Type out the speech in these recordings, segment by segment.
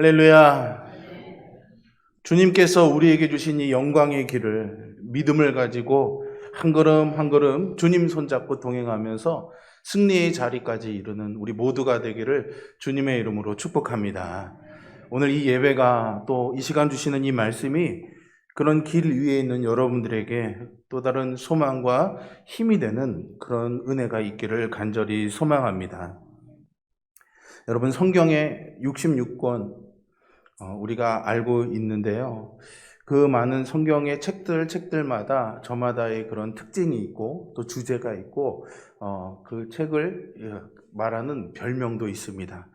할렐루야. 주님께서 우리에게 주신 이 영광의 길을 믿음을 가지고 한 걸음 한 걸음 주님 손잡고 동행하면서 승리의 자리까지 이루는 우리 모두가 되기를 주님의 이름으로 축복합니다. 오늘 이 예배가 또 이 시간 주시는 이 말씀이 그런 길 위에 있는 여러분들에게 또 다른 소망과 힘이 되는 그런 은혜가 있기를 간절히 소망합니다. 여러분, 성경에 66권 우리가 알고 있는데요. 그 많은 성경의 책들마다 저마다의 그런 특징이 있고 또 주제가 있고 그 책을 말하는 별명도 있습니다.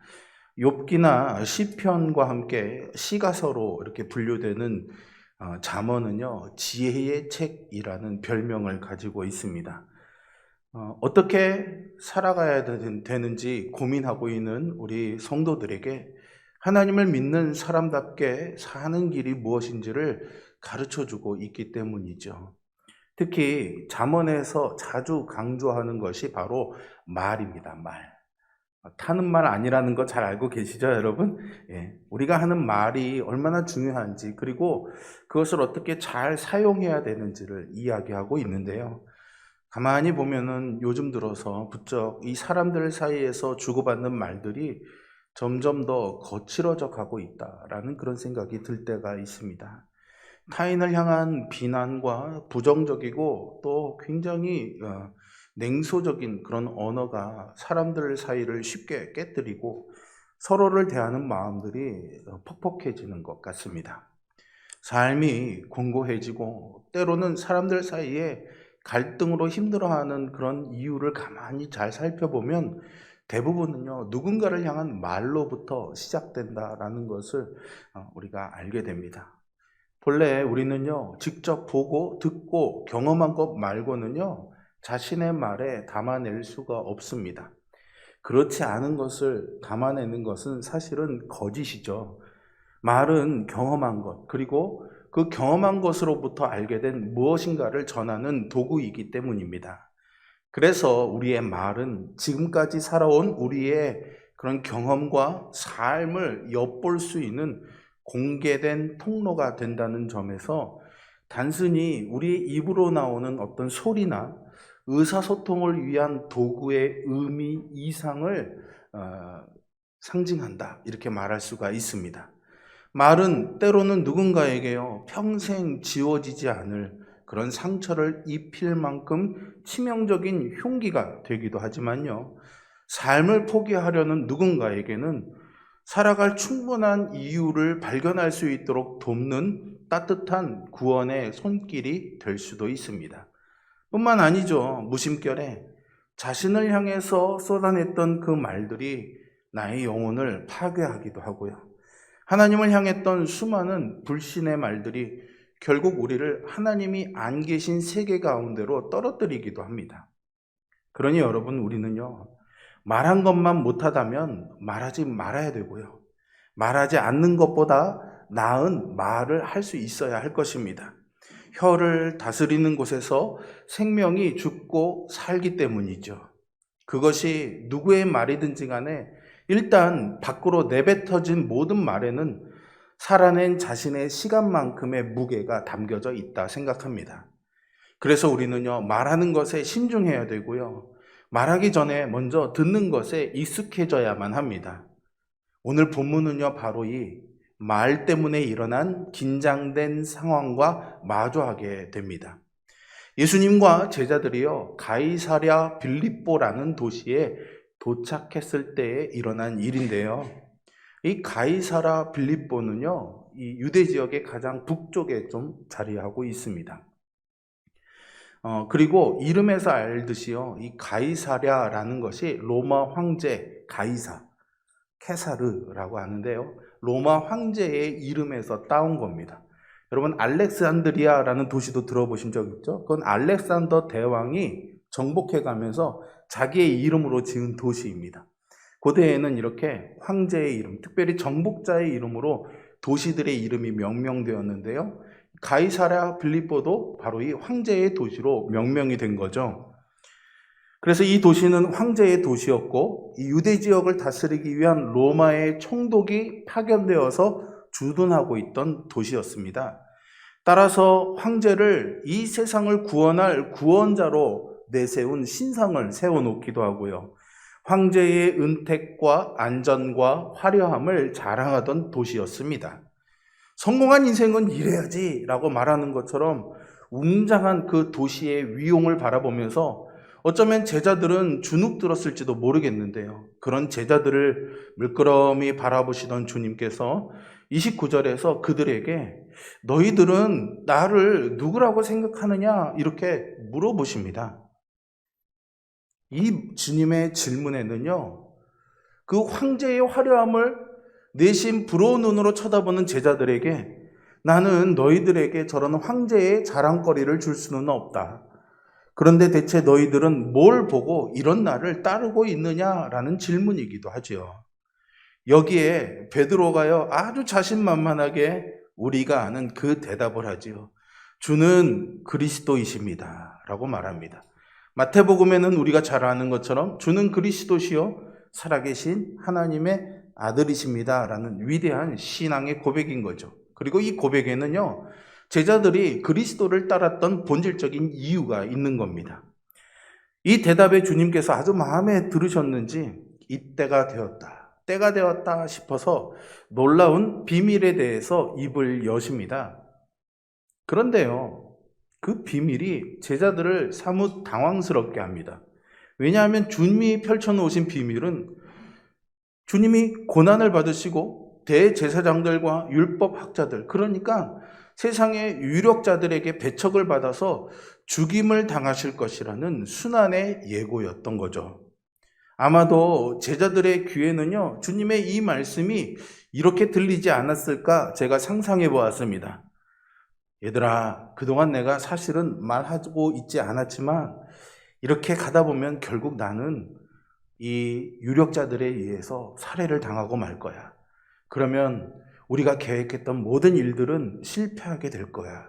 욥기나 시편과 함께 시가서로 이렇게 분류되는 잠언은요, 지혜의 책이라는 별명을 가지고 있습니다. 어떻게 살아가야 되는지 고민하고 있는 우리 성도들에게 하나님을 믿는 사람답게 사는 길이 무엇인지를 가르쳐주고 있기 때문이죠. 특히 잠언에서 자주 강조하는 것이 바로 말입니다. 말. 타는 말 아니라는 거 잘 알고 계시죠, 여러분? 예, 우리가 하는 말이 얼마나 중요한지, 그리고 그것을 어떻게 잘 사용해야 되는지를 이야기하고 있는데요. 가만히 보면은 요즘 들어서 부쩍 이 사람들 사이에서 주고받는 말들이 점점 더 거칠어져 가고 있다라는 그런 생각이 들 때가 있습니다. 타인을 향한 비난과 부정적이고 또 굉장히 냉소적인 그런 언어가 사람들 사이를 쉽게 깨뜨리고 서로를 대하는 마음들이 퍽퍽해지는 것 같습니다. 삶이 공고해지고 때로는 사람들 사이에 갈등으로 힘들어하는 그런 이유를 가만히 잘 살펴보면 대부분은요, 누군가를 향한 말로부터 시작된다라는 것을 우리가 알게 됩니다. 본래 우리는요, 직접 보고 듣고 경험한 것 말고는요, 자신의 말에 담아낼 수가 없습니다. 그렇지 않은 것을 담아내는 것은 사실은 거짓이죠. 말은 경험한 것, 그리고 그 경험한 것으로부터 알게 된 무엇인가를 전하는 도구이기 때문입니다. 그래서 우리의 말은 지금까지 살아온 우리의 그런 경험과 삶을 엿볼 수 있는 공개된 통로가 된다는 점에서 단순히 우리의 입으로 나오는 어떤 소리나 의사소통을 위한 도구의 의미 이상을 상징한다, 이렇게 말할 수가 있습니다. 말은 때로는 누군가에게요, 평생 지워지지 않을 그런 상처를 입힐 만큼 치명적인 흉기가 되기도 하지만요, 삶을 포기하려는 누군가에게는 살아갈 충분한 이유를 발견할 수 있도록 돕는 따뜻한 구원의 손길이 될 수도 있습니다. 뿐만 아니죠, 무심결에 자신을 향해서 쏟아냈던 그 말들이 나의 영혼을 파괴하기도 하고요, 하나님을 향했던 수많은 불신의 말들이 결국 우리를 하나님이 안 계신 세계 가운데로 떨어뜨리기도 합니다. 그러니 여러분, 우리는요, 말한 것만 못하다면 말하지 말아야 되고요, 말하지 않는 것보다 나은 말을 할 수 있어야 할 것입니다. 혀를 다스리는 곳에서 생명이 죽고 살기 때문이죠. 그것이 누구의 말이든지 간에 일단 밖으로 내뱉어진 모든 말에는 살아낸 자신의 시간만큼의 무게가 담겨져 있다 생각합니다. 그래서 우리는요, 말하는 것에 신중해야 되고요, 말하기 전에 먼저 듣는 것에 익숙해져야만 합니다. 오늘 본문은요, 바로 이 말 때문에 일어난 긴장된 상황과 마주하게 됩니다. 예수님과 제자들이요, 가이사랴 빌립보라는 도시에 도착했을 때에 일어난 일인데요. 이 가이사랴 빌립보는요, 이 유대 지역의 가장 북쪽에 좀 자리하고 있습니다. 그리고 이름에서 알듯이요, 이 가이사랴라는 것이 로마 황제 가이사, 케사르라고 하는데요, 로마 황제의 이름에서 따온 겁니다. 여러분, 알렉산드리아라는 도시도 들어보신 적 있죠? 그건 알렉산더 대왕이 정복해 가면서 자기의 이름으로 지은 도시입니다. 고대에는 이렇게 황제의 이름, 특별히 정복자의 이름으로 도시들의 이름이 명명되었는데요, 가이사랴 빌립보도 바로 이 황제의 도시로 명명이 된 거죠. 그래서 이 도시는 황제의 도시였고 이 유대 지역을 다스리기 위한 로마의 총독이 파견되어서 주둔하고 있던 도시였습니다. 따라서 황제를 이 세상을 구원할 구원자로 내세운 신상을 세워놓기도 하고요. 황제의 은택과 안전과 화려함을 자랑하던 도시였습니다. 성공한 인생은 이래야지 라고 말하는 것처럼 웅장한 그 도시의 위용을 바라보면서 어쩌면 제자들은 주눅 들었을지도 모르겠는데요. 그런 제자들을 물끄러미 바라보시던 주님께서 29절에서 그들에게 너희들은 나를 누구라고 생각하느냐 이렇게 물어보십니다. 이 주님의 질문에는요, 그 황제의 화려함을 내심 부러운 눈으로 쳐다보는 제자들에게 나는 너희들에게 저런 황제의 자랑거리를 줄 수는 없다. 그런데 대체 너희들은 뭘 보고 이런 나를 따르고 있느냐라는 질문이기도 하죠. 여기에 베드로가요, 아주 자신만만하게 우리가 아는 그 대답을 하지요. 주는 그리스도이십니다 라고 말합니다. 마태복음에는 우리가 잘 아는 것처럼 주는 그리스도시요 살아계신 하나님의 아들이십니다 라는 위대한 신앙의 고백인 거죠. 그리고 이 고백에는요, 제자들이 그리스도를 따랐던 본질적인 이유가 있는 겁니다. 이 대답에 주님께서 아주 마음에 들으셨는지 이때가 되었다, 때가 되었다 싶어서 놀라운 비밀에 대해서 입을 여십니다. 그런데요, 그 비밀이 제자들을 사뭇 당황스럽게 합니다. 왜냐하면 주님이 펼쳐놓으신 비밀은 주님이 고난을 받으시고 대제사장들과 율법학자들, 그러니까 세상의 유력자들에게 배척을 받아서 죽임을 당하실 것이라는 순환의 예고였던 거죠. 아마도 제자들의 귀에는요, 주님의 이 말씀이 이렇게 들리지 않았을까 제가 상상해 보았습니다. 얘들아, 그동안 내가 사실은 말하고 있지 않았지만 이렇게 가다 보면 결국 나는 이 유력자들에 의해서 살해를 당하고 말 거야. 그러면 우리가 계획했던 모든 일들은 실패하게 될 거야.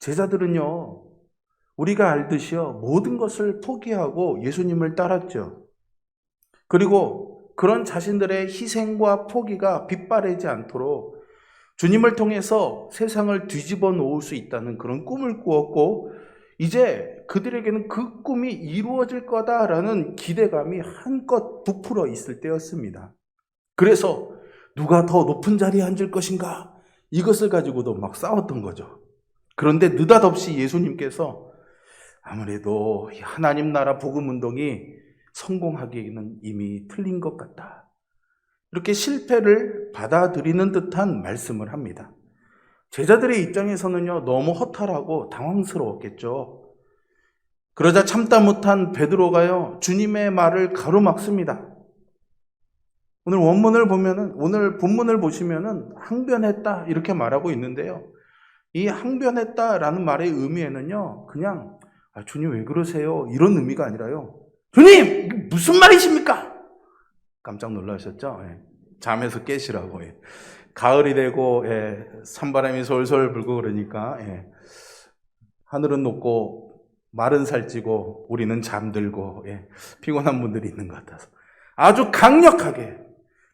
제자들은요, 우리가 알듯이요, 모든 것을 포기하고 예수님을 따랐죠. 그리고 그런 자신들의 희생과 포기가 빗바래지 않도록 주님을 통해서 세상을 뒤집어 놓을 수 있다는 그런 꿈을 꾸었고, 이제 그들에게는 그 꿈이 이루어질 거다라는 기대감이 한껏 부풀어 있을 때였습니다. 그래서 누가 더 높은 자리에 앉을 것인가? 이것을 가지고도 막 싸웠던 거죠. 그런데 느닷없이 예수님께서 아무래도 하나님 나라 복음 운동이 성공하기에는 이미 틀린 것 같다, 이렇게 실패를 받아들이는 듯한 말씀을 합니다. 제자들의 입장에서는요, 너무 허탈하고 당황스러웠겠죠. 그러자 참다 못한 베드로가요, 주님의 말을 가로막습니다. 오늘 원문을 보면은, 오늘 본문을 보시면은 항변했다 이렇게 말하고 있는데요. 이 항변했다라는 말의 의미에는요, 그냥 주님 왜 그러세요? 이런 의미가 아니라요. 주님! 이게 무슨 말이십니까? 깜짝 놀라셨죠? 예. 잠에서 깨시라고. 예. 가을이 되고 산바람이 솔솔 불고 그러니까 하늘은 높고 말은 살찌고 우리는 잠들고 피곤한 분들이 있는 것 같아서 아주 강력하게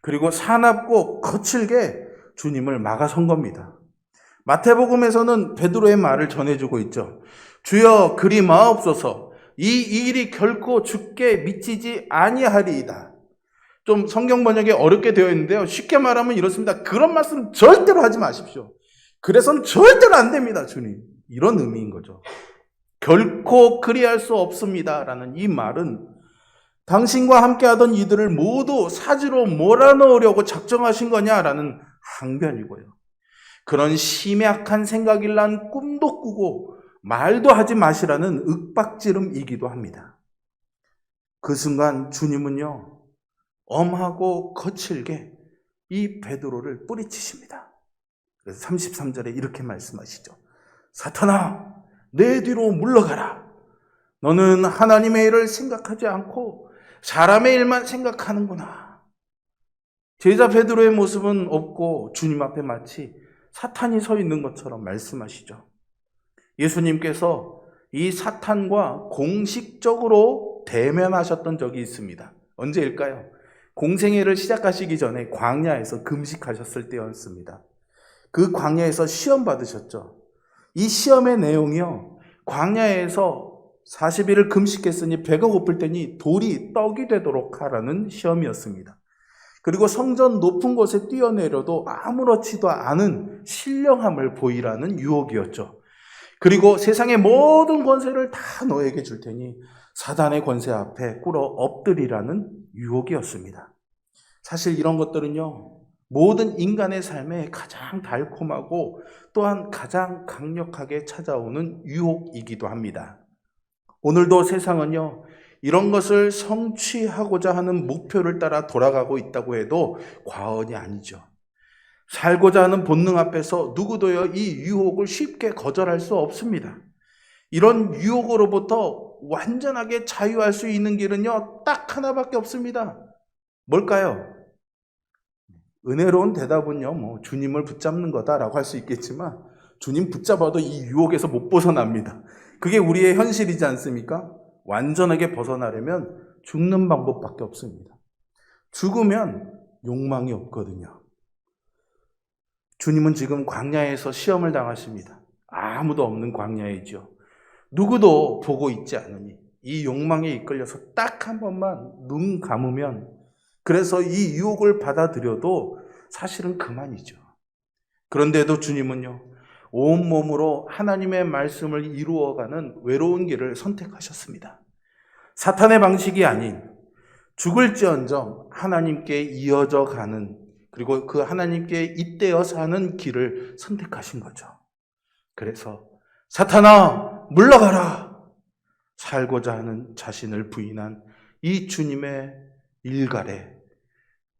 그리고 사납고 거칠게 주님을 막아선 겁니다. 마태복음에서는 베드로의 말을 전해주고 있죠. 주여 그리 마옵소서, 이 일이 결코 주께 미치지 아니하리이다. 좀 성경 번역에 어렵게 되어 있는데요, 쉽게 말하면 이렇습니다. 그런 말씀 절대로 하지 마십시오. 그래서는 절대로 안 됩니다, 주님. 이런 의미인 거죠. 결코 그리할 수 없습니다 라는 이 말은 당신과 함께하던 이들을 모두 사지로 몰아넣으려고 작정하신 거냐라는 항변이고요. 그런 심약한 생각일란 꿈도 꾸고 말도 하지 마시라는 윽박지름이기도 합니다. 그 순간 주님은요, 엄하고 거칠게 이 베드로를 뿌리치십니다. 그래서 33절에 이렇게 말씀하시죠. 사탄아, 내 뒤로 물러가라. 너는 하나님의 일을 생각하지 않고 사람의 일만 생각하는구나. 제자 베드로의 모습은 없고 주님 앞에 마치 사탄이 서 있는 것처럼 말씀하시죠. 예수님께서 이 사탄과 공식적으로 대면하셨던 적이 있습니다. 언제일까요? 공생애를 시작하시기 전에 광야에서 금식하셨을 때였습니다. 그 광야에서 시험 받으셨죠. 이 시험의 내용이요, 광야에서 40일을 금식했으니 배가 고플 때니 돌이 떡이 되도록 하라는 시험이었습니다. 그리고 성전 높은 곳에 뛰어내려도 아무렇지도 않은 신령함을 보이라는 유혹이었죠. 그리고 세상의 모든 권세를 다 너에게 줄 테니 사단의 권세 앞에 꿇어 엎드리라는 유혹이었습니다. 사실 이런 것들은요, 모든 인간의 삶에 가장 달콤하고 또한 가장 강력하게 찾아오는 유혹이기도 합니다. 오늘도 세상은요, 이런 것을 성취하고자 하는 목표를 따라 돌아가고 있다고 해도 과언이 아니죠. 살고자 하는 본능 앞에서 누구도요, 이 유혹을 쉽게 거절할 수 없습니다. 이런 유혹으로부터 완전하게 자유할 수 있는 길은요, 딱 하나밖에 없습니다. 뭘까요? 은혜로운 대답은요, 주님을 붙잡는 거다라고 할 수 있겠지만, 주님 붙잡아도 이 유혹에서 못 벗어납니다. 그게 우리의 현실이지 않습니까? 완전하게 벗어나려면 죽는 방법밖에 없습니다. 죽으면 욕망이 없거든요. 주님은 지금 광야에서 시험을 당하십니다. 아무도 없는 광야이죠. 누구도 보고 있지 않으니 이 욕망에 이끌려서 딱 한 번만 눈 감으면, 그래서 이 유혹을 받아들여도 사실은 그만이죠. 그런데도 주님은요, 온몸으로 하나님의 말씀을 이루어가는 외로운 길을 선택하셨습니다. 사탄의 방식이 아닌 죽을지언정 하나님께 이어져 가는, 그리고 그 하나님께 잇대어 사는 길을 선택하신 거죠. 그래서 사탄아 물러가라, 살고자 하는 자신을 부인한 이 주님의 일갈에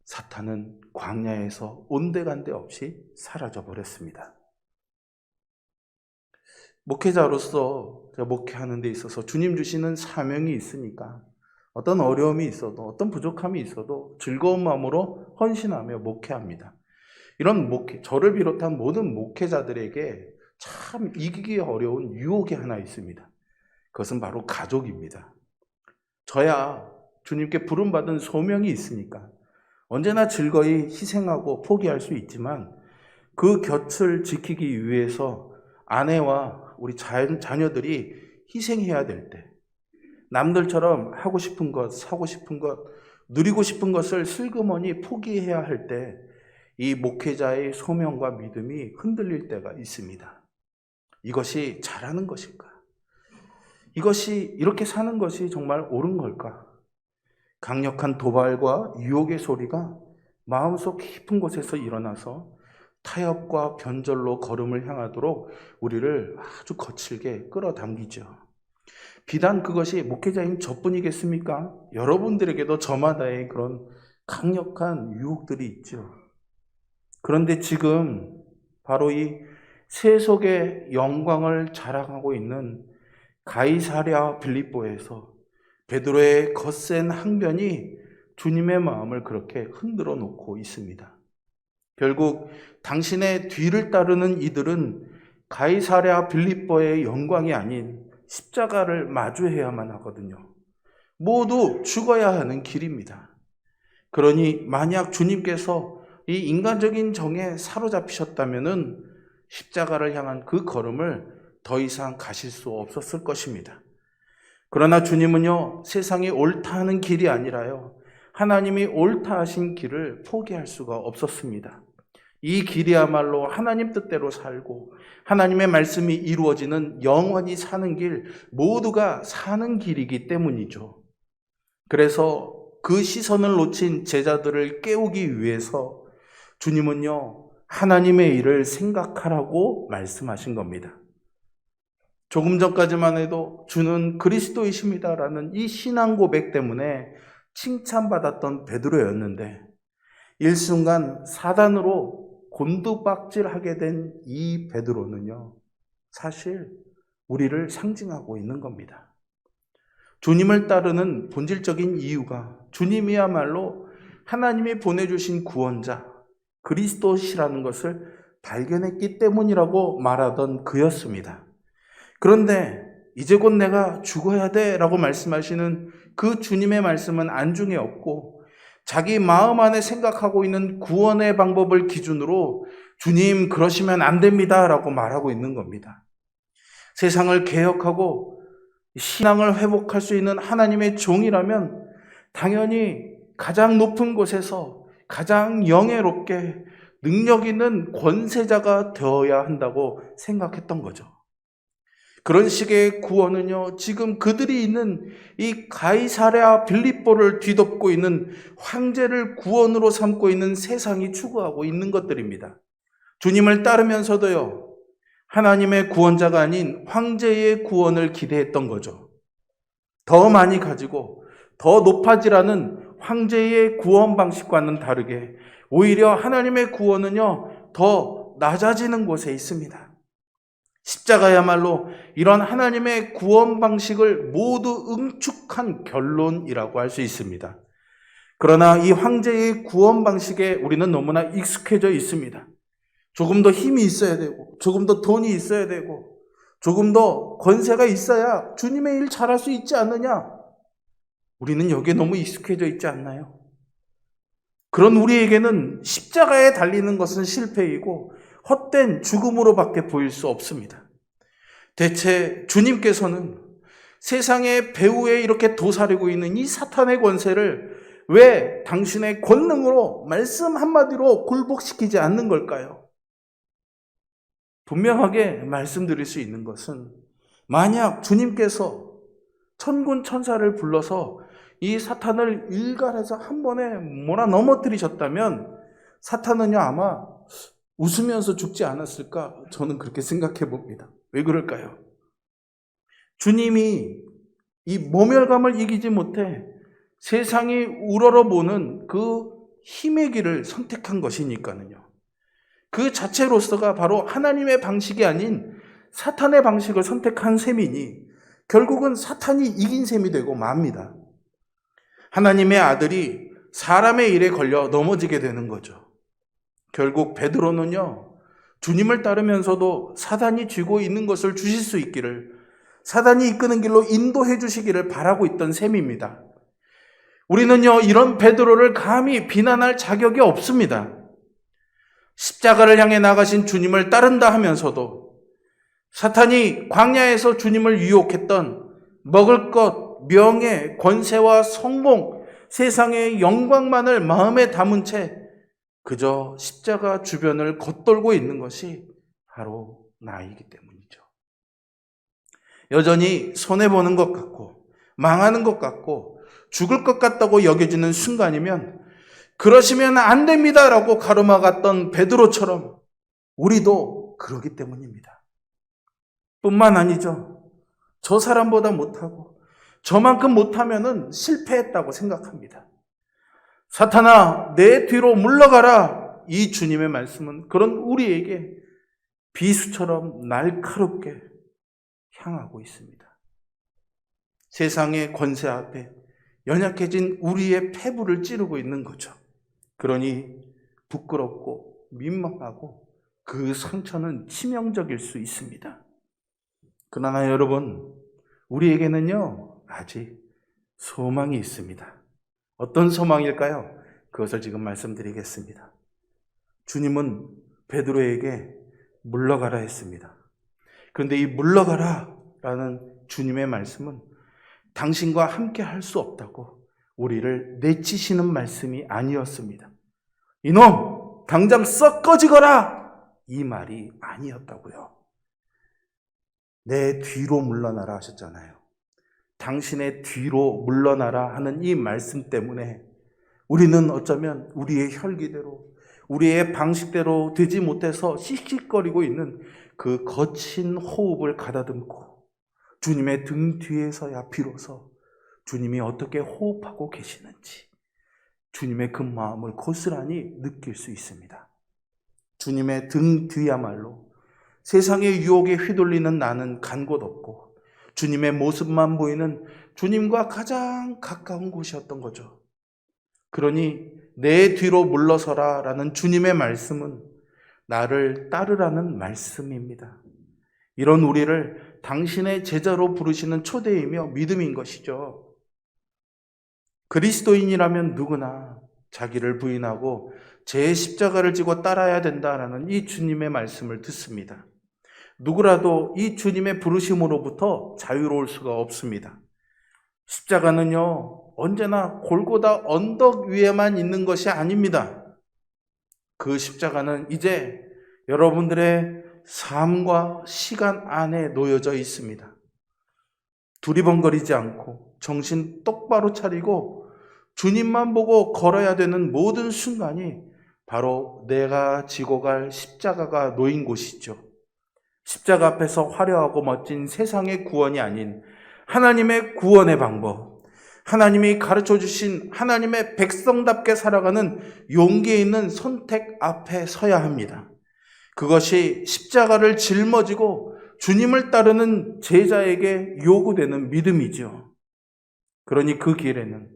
사탄은 광야에서 온데간데 없이 사라져버렸습니다. 목회자로서 제가 목회하는 데 있어서 주님 주시는 사명이 있으니까 어떤 어려움이 있어도 어떤 부족함이 있어도 즐거운 마음으로 헌신하며 목회합니다. 이런 목회, 저를 비롯한 모든 목회자들에게 참 이기기 어려운 유혹이 하나 있습니다. 그것은 바로 가족입니다. 저야 주님께 부름받은 소명이 있으니까 언제나 즐거이 희생하고 포기할 수 있지만, 그 곁을 지키기 위해서 아내와 우리 자녀들이 희생해야 될 때, 남들처럼 하고 싶은 것, 사고 싶은 것, 누리고 싶은 것을 슬그머니 포기해야 할 때 이 목회자의 소명과 믿음이 흔들릴 때가 있습니다. 이것이 잘하는 것일까? 이것이 이렇게 사는 것이 정말 옳은 걸까? 강력한 도발과 유혹의 소리가 마음속 깊은 곳에서 일어나서 타협과 변절로 걸음을 향하도록 우리를 아주 거칠게 끌어당기죠. 비단 그것이 목회자인 저뿐이겠습니까? 여러분들에게도 저마다의 그런 강력한 유혹들이 있죠. 그런데 지금 바로 이 세속의 영광을 자랑하고 있는 가이사랴 빌립보에서 베드로의 거센 항변이 주님의 마음을 그렇게 흔들어 놓고 있습니다. 결국 당신의 뒤를 따르는 이들은 가이사랴 빌립보의 영광이 아닌 십자가를 마주해야만 하거든요. 모두 죽어야 하는 길입니다. 그러니 만약 주님께서 이 인간적인 정에 사로잡히셨다면은 십자가를 향한 그 걸음을 더 이상 가실 수 없었을 것입니다. 그러나 주님은요, 세상이 옳다 하는 길이 아니라요, 하나님이 옳다 하신 길을 포기할 수가 없었습니다. 이 길이야말로 하나님 뜻대로 살고 하나님의 말씀이 이루어지는 영원히 사는 길, 모두가 사는 길이기 때문이죠. 그래서 그 시선을 놓친 제자들을 깨우기 위해서 주님은요, 하나님의 일을 생각하라고 말씀하신 겁니다. 조금 전까지만 해도 주는 그리스도이십니다라는 이 신앙 고백 때문에 칭찬받았던 베드로였는데, 일순간 사단으로 곤두박질하게 된 이 베드로는요, 사실 우리를 상징하고 있는 겁니다. 주님을 따르는 본질적인 이유가 주님이야말로 하나님이 보내주신 구원자 그리스도시라는 것을 발견했기 때문이라고 말하던 그였습니다. 그런데 이제 곧 내가 죽어야 돼 라고 말씀하시는 그 주님의 말씀은 안중에 없고 자기 마음 안에 생각하고 있는 구원의 방법을 기준으로 주님 그러시면 안 됩니다 라고 말하고 있는 겁니다. 세상을 개혁하고 신앙을 회복할 수 있는 하나님의 종이라면 당연히 가장 높은 곳에서 가장 영예롭게 능력 있는 권세자가 되어야 한다고 생각했던 거죠. 그런 식의 구원은요, 지금 그들이 있는 이 가이사랴 빌립보를 뒤덮고 있는 황제를 구원으로 삼고 있는 세상이 추구하고 있는 것들입니다. 주님을 따르면서도요, 하나님의 구원자가 아닌 황제의 구원을 기대했던 거죠. 더 많이 가지고 더 높아지라는 황제의 구원 방식과는 다르게 오히려 하나님의 구원은요, 더 낮아지는 곳에 있습니다. 십자가야말로 이런 하나님의 구원 방식을 모두 응축한 결론이라고 할 수 있습니다. 그러나 이 황제의 구원 방식에 우리는 너무나 익숙해져 있습니다. 조금 더 힘이 있어야 되고, 조금 더 돈이 있어야 되고, 조금 더 권세가 있어야 주님의 일 잘할 수 있지 않느냐? 우리는 여기에 너무 익숙해져 있지 않나요? 그런 우리에게는 십자가에 달리는 것은 실패이고 헛된 죽음으로밖에 보일 수 없습니다. 대체 주님께서는 세상의 배후에 이렇게 도사리고 있는 이 사탄의 권세를 왜 당신의 권능으로 말씀 한마디로 굴복시키지 않는 걸까요? 분명하게 말씀드릴 수 있는 것은 만약 주님께서 천군 천사를 불러서 이 사탄을 일갈해서 한 번에 몰아 넘어뜨리셨다면 사탄은요 아마 웃으면서 죽지 않았을까? 저는 그렇게 생각해 봅니다. 왜 그럴까요? 주님이 이 모멸감을 이기지 못해 세상이 우러러보는 그 힘의 길을 선택한 것이니까는요. 그 자체로서가 바로 하나님의 방식이 아닌 사탄의 방식을 선택한 셈이니 결국은 사탄이 이긴 셈이 되고 맙니다. 하나님의 아들이 사람의 일에 걸려 넘어지게 되는 거죠. 결국 베드로는요, 주님을 따르면서도 사단이 쥐고 있는 것을 주실 수 있기를, 사단이 이끄는 길로 인도해 주시기를 바라고 있던 셈입니다. 우리는요, 이런 베드로를 감히 비난할 자격이 없습니다. 십자가를 향해 나가신 주님을 따른다 하면서도 사탄이 광야에서 주님을 유혹했던 먹을 것, 명예, 권세와 성공, 세상의 영광만을 마음에 담은 채 그저 십자가 주변을 겉돌고 있는 것이 바로 나이기 때문이죠. 여전히 손해보는 것 같고 망하는 것 같고 죽을 것 같다고 여겨지는 순간이면 그러시면 안 됩니다라고 가로막았던 베드로처럼 우리도 그러기 때문입니다. 뿐만 아니죠. 저 사람보다 못하고 저만큼 못하면은 실패했다고 생각합니다. 사탄아, 내 뒤로 물러가라. 이 주님의 말씀은 그런 우리에게 비수처럼 날카롭게 향하고 있습니다. 세상의 권세 앞에 연약해진 우리의 폐부를 찌르고 있는 거죠. 그러니 부끄럽고 민망하고 그 상처는 치명적일 수 있습니다. 그러나 여러분, 우리에게는요, 아직 소망이 있습니다. 어떤 소망일까요? 그것을 지금 말씀드리겠습니다. 주님은 베드로에게 물러가라 했습니다. 그런데 이 물러가라 라는 주님의 말씀은 당신과 함께 할 수 없다고 우리를 내치시는 말씀이 아니었습니다. 이놈, 당장 썩 꺼지거라! 이 말이 아니었다고요. 내 뒤로 물러나라 하셨잖아요. 당신의 뒤로 물러나라 하는 이 말씀 때문에 우리는 어쩌면 우리의 혈기대로, 우리의 방식대로 되지 못해서 씩씩거리고 있는 그 거친 호흡을 가다듬고 주님의 등 뒤에서야 비로소 주님이 어떻게 호흡하고 계시는지 주님의 그 마음을 고스란히 느낄 수 있습니다. 주님의 등 뒤야말로 세상의 유혹에 휘둘리는 나는 간 곳 없고 주님의 모습만 보이는 주님과 가장 가까운 곳이었던 거죠. 그러니 내 뒤로 물러서라 라는 주님의 말씀은 나를 따르라는 말씀입니다. 이런 우리를 당신의 제자로 부르시는 초대이며 믿음인 것이죠. 그리스도인이라면 누구나 자기를 부인하고 제 십자가를 지고 따라야 된다라는 이 주님의 말씀을 듣습니다. 누구라도 이 주님의 부르심으로부터 자유로울 수가 없습니다. 십자가는요, 언제나 골고다 언덕 위에만 있는 것이 아닙니다. 그 십자가는 이제 여러분들의 삶과 시간 안에 놓여져 있습니다. 두리번거리지 않고 정신 똑바로 차리고 주님만 보고 걸어야 되는 모든 순간이 바로 내가 지고 갈 십자가가 놓인 곳이죠. 십자가 앞에서 화려하고 멋진 세상의 구원이 아닌 하나님의 구원의 방법, 하나님이 가르쳐 주신 하나님의 백성답게 살아가는 용기 있는 선택 앞에 서야 합니다. 그것이 십자가를 짊어지고 주님을 따르는 제자에게 요구되는 믿음이죠. 그러니 그 길에는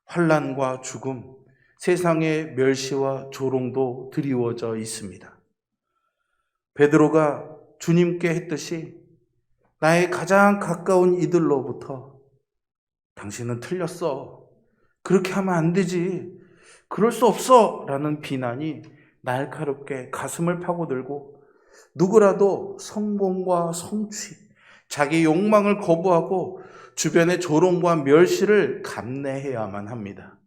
환난과 죽음, 세상의 멸시와 조롱도 드리워져 있습니다. 베드로가 주님께 했듯이 나의 가장 가까운 이들로부터 당신은 틀렸어. 그렇게 하면 안 되지. 그럴 수 없어. 라는 비난이 날카롭게 가슴을 파고들고 누구라도 성공과 성취, 자기 욕망을 거부하고 주변의 조롱과 멸시를 감내해야만 합니다.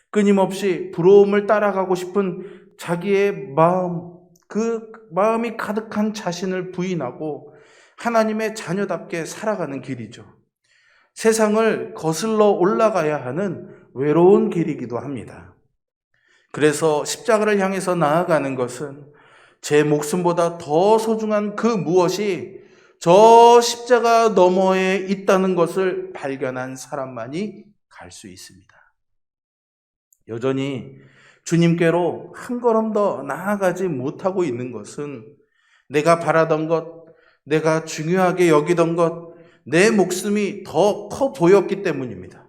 끊임없이 부러움을 따라가고 싶은 자기의 마음, 그 마음이 가득한 자신을 부인하고 하나님의 자녀답게 살아가는 길이죠. 세상을 거슬러 올라가야 하는 외로운 길이기도 합니다. 그래서 십자가를 향해서 나아가는 것은 제 목숨보다 더 소중한 그 무엇이 저 십자가 너머에 있다는 것을 발견한 사람만이 갈 수 있습니다. 여전히 주님께로 한 걸음 더 나아가지 못하고 있는 것은 내가 바라던 것, 내가 중요하게 여기던 것, 내 목숨이 더 커 보였기 때문입니다.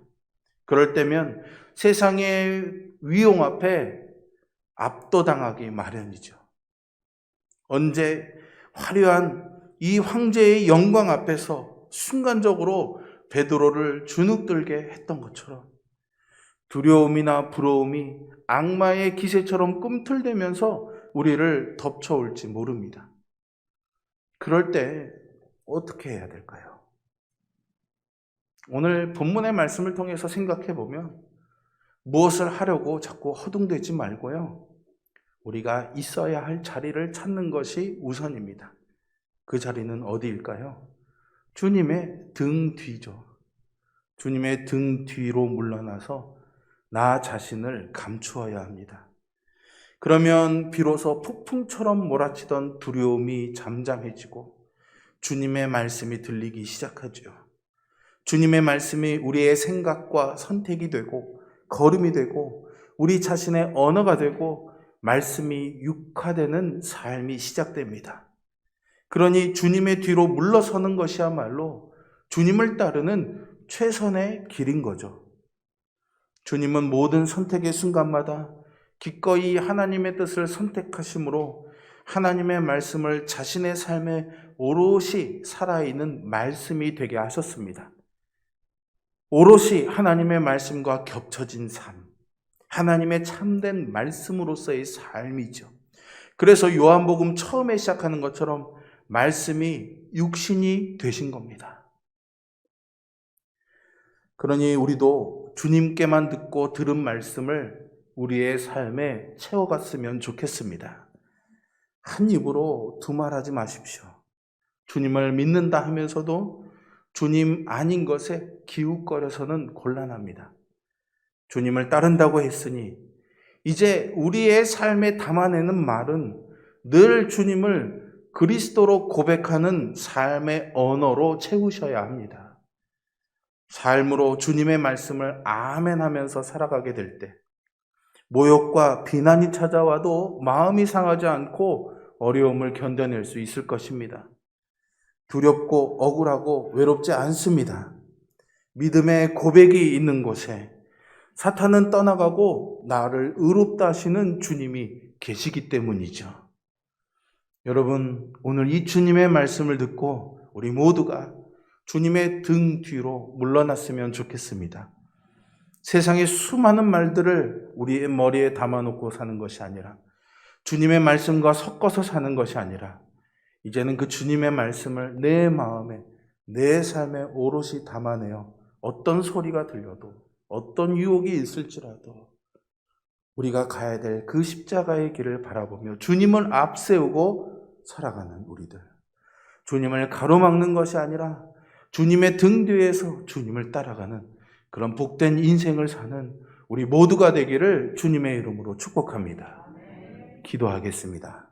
그럴 때면 세상의 위용 앞에 압도당하기 마련이죠. 언제 화려한 이 황제의 영광 앞에서 순간적으로 베드로를 주눅들게 했던 것처럼 두려움이나 부러움이 악마의 기세처럼 꿈틀대면서 우리를 덮쳐올지 모릅니다. 그럴 때 어떻게 해야 될까요? 오늘 본문의 말씀을 통해서 생각해 보면 무엇을 하려고 자꾸 허둥대지 말고요. 우리가 있어야 할 자리를 찾는 것이 우선입니다. 그 자리는 어디일까요? 주님의 등 뒤죠. 주님의 등 뒤로 물러나서 나 자신을 감추어야 합니다. 그러면 비로소 폭풍처럼 몰아치던 두려움이 잠잠해지고 주님의 말씀이 들리기 시작하죠. 주님의 말씀이 우리의 생각과 선택이 되고 걸음이 되고 우리 자신의 언어가 되고 말씀이 육화되는 삶이 시작됩니다. 그러니 주님의 뒤로 물러서는 것이야말로 주님을 따르는 최선의 길인 거죠. 주님은 모든 선택의 순간마다 기꺼이 하나님의 뜻을 선택하심으로 하나님의 말씀을 자신의 삶에 오롯이 살아있는 말씀이 되게 하셨습니다. 오롯이 하나님의 말씀과 겹쳐진 삶, 하나님의 참된 말씀으로서의 삶이죠. 그래서 요한복음 처음에 시작하는 것처럼 말씀이 육신이 되신 겁니다. 그러니 우리도 주님께만 듣고 들은 말씀을 우리의 삶에 채워갔으면 좋겠습니다. 한 입으로 두말하지 마십시오. 주님을 믿는다 하면서도 주님 아닌 것에 기웃거려서는 곤란합니다. 주님을 따른다고 했으니 이제 우리의 삶에 담아내는 말은 늘 주님을 그리스도로 고백하는 삶의 언어로 채우셔야 합니다. 삶으로 주님의 말씀을 아멘하면서 살아가게 될 때 모욕과 비난이 찾아와도 마음이 상하지 않고 어려움을 견뎌낼 수 있을 것입니다. 두렵고 억울하고 외롭지 않습니다. 믿음의 고백이 있는 곳에 사탄은 떠나가고 나를 의롭다 하시는 주님이 계시기 때문이죠. 여러분, 오늘 이 주님의 말씀을 듣고 우리 모두가 주님의 등 뒤로 물러났으면 좋겠습니다. 세상의 수많은 말들을 우리의 머리에 담아놓고 사는 것이 아니라 주님의 말씀과 섞어서 사는 것이 아니라 이제는 그 주님의 말씀을 내 마음에, 내 삶에 오롯이 담아내어 어떤 소리가 들려도 어떤 유혹이 있을지라도 우리가 가야 될 그 십자가의 길을 바라보며 주님을 앞세우고 살아가는 우리들. 주님을 가로막는 것이 아니라 주님의 등 뒤에서 주님을 따라가는 그런 복된 인생을 사는 우리 모두가 되기를 주님의 이름으로 축복합니다. 기도하겠습니다.